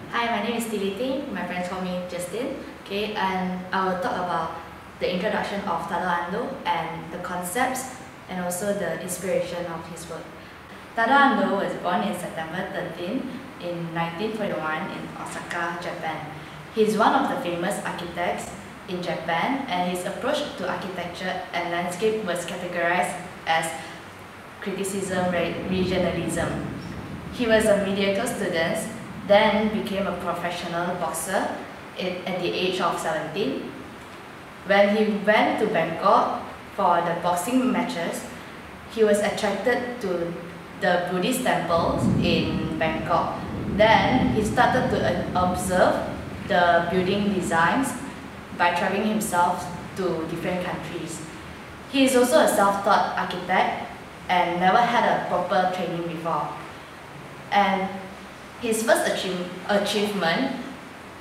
Hi, my name is Li Theng. My friends call me Justin. Okay, and I will talk about the introduction of Tadao Ando and the concepts and also the inspiration of his work. Tadao Ando was born in September 13 in 1941 in Osaka, Japan. He is one of the famous architects in Japan, and his approach to architecture and landscape was categorized as criticism regionalism. He was a mediocre student, then became a professional boxer at the age of 17. When he went to Bangkok for the boxing matches, he was attracted to the Buddhist temples in Bangkok. Then he started to observe the building designs by traveling himself to different countries. He is also a self-taught architect and never had a proper training before. And his first achievement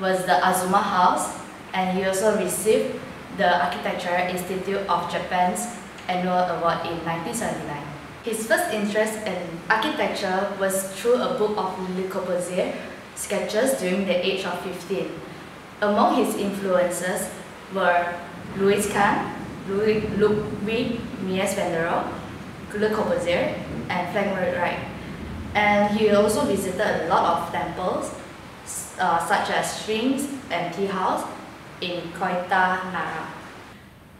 was the Azuma house, and he also received the Architectural Institute of Japan's annual award in 1979. His first interest in architecture was through a book of Le Corbusier sketches during the age of 15. Among his influences were Louis Kahn, Ludwig Mies van der Rohe, Le Corbusier, and Frank Lloyd Wright. And he also visited a lot of temples, such as shrines and tea house in Koita, Nara.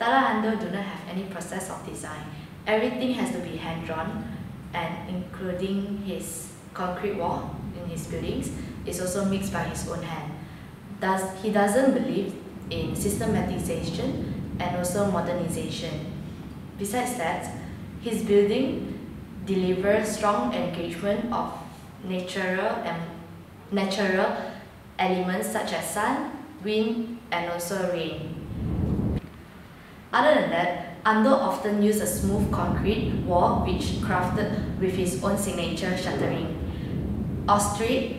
Tadao Ando do not have any process of design. Everything has to be hand-drawn, and including his concrete wall in his buildings is also mixed by his own hand. He doesn't believe in systematization and also modernization. Besides that, his building delivers strong engagement of natural elements such as sun, wind, and also rain. Other than that, Ando often used a smooth concrete wall which crafted with his own signature shuttering. Austere,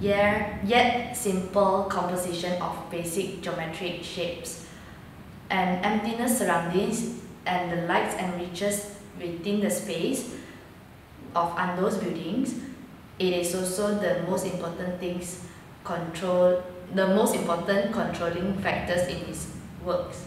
yet simple composition of basic geometric shapes, and emptiness surroundings and the lights enriches within the space of Ando's buildings. It is also the most important controlling factors in his works.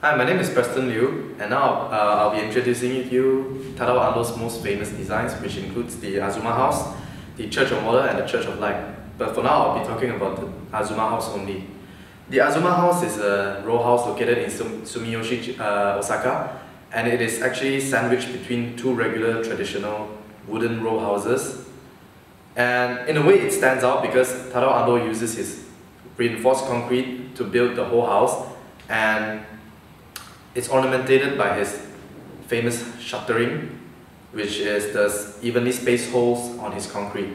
Hi, my name is Preston Liew, and now I'll be introducing you Tadao Ando's most famous designs, which includes the Azuma House, the Church of Water, and the Church of Light. But for now, I'll be talking about the Azuma House only. The Azuma House is a row house located in Sumiyoshi, Osaka, and it is actually sandwiched between two regular traditional wooden row houses. And in a way, it stands out because Tadao Ando uses his reinforced concrete to build the whole house, and it's ornamented by his famous shuttering, which is the evenly spaced holes on his concrete.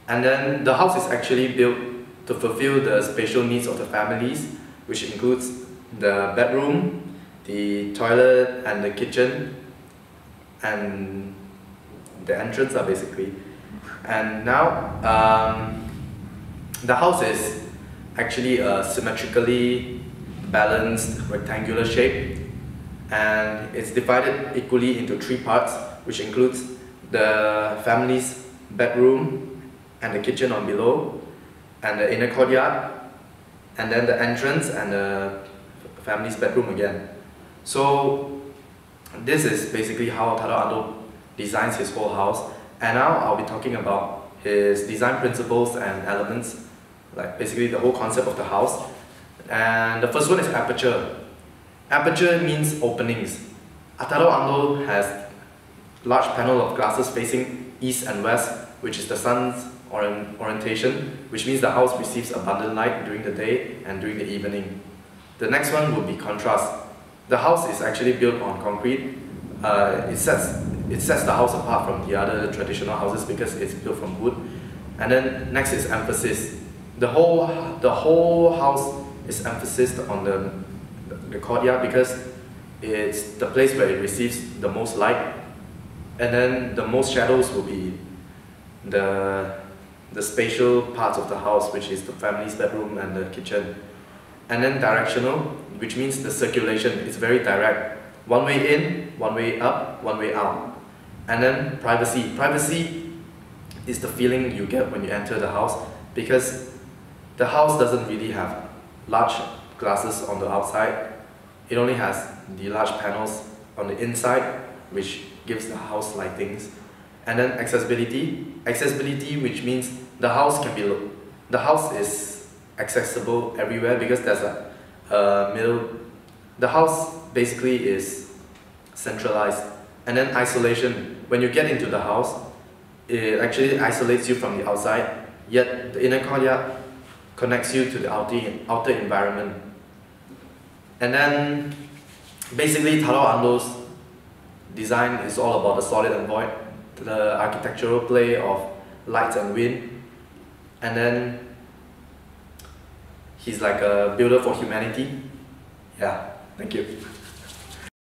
And then the house is actually built to fulfill the spatial needs of the families, which includes the bedroom, the toilet, and the kitchen, and the entrance basically. And now the house is actually a symmetrically balanced rectangular shape, and it's divided equally into three parts, which includes the family's bedroom and the kitchen on below, and the inner courtyard, and then the entrance and the family's bedroom again. So this is basically how Tadao Ando designs his whole house. And now I'll be talking about his design principles and elements, like basically the whole concept of the house. And the first one is aperture. Aperture means openings. Tadao Ando has large panel of glasses facing east and west, which is the sun's orientation, which means the house receives abundant light during the day and during the evening. The next one would be contrast. The house is actually built on concrete. It sets the house apart from the other traditional houses because it's built from wood. And then next is emphasis. The whole house is emphasized on the courtyard because it's the place where it receives the most light, and then the most shadows will be the spatial parts of the house, which is the family's bedroom and the kitchen. And then directional, which means the circulation is very direct. One way in, one way up, one way out. And then privacy. Privacy is the feeling you get when you enter the house, because the house doesn't really have large glasses on the outside. It only has the large panels on the inside, which gives the house lightings. And then accessibility, which means the house is accessible everywhere because there's a middle. The house basically is centralized. And then isolation, when you get into the house, it actually isolates you from the outside, yet the inner courtyard connects you to the outer environment. And then basically Tadao Ando's design is all about the solid and void, the architectural play of light and wind, and then he's like a builder for humanity. Yeah, thank you.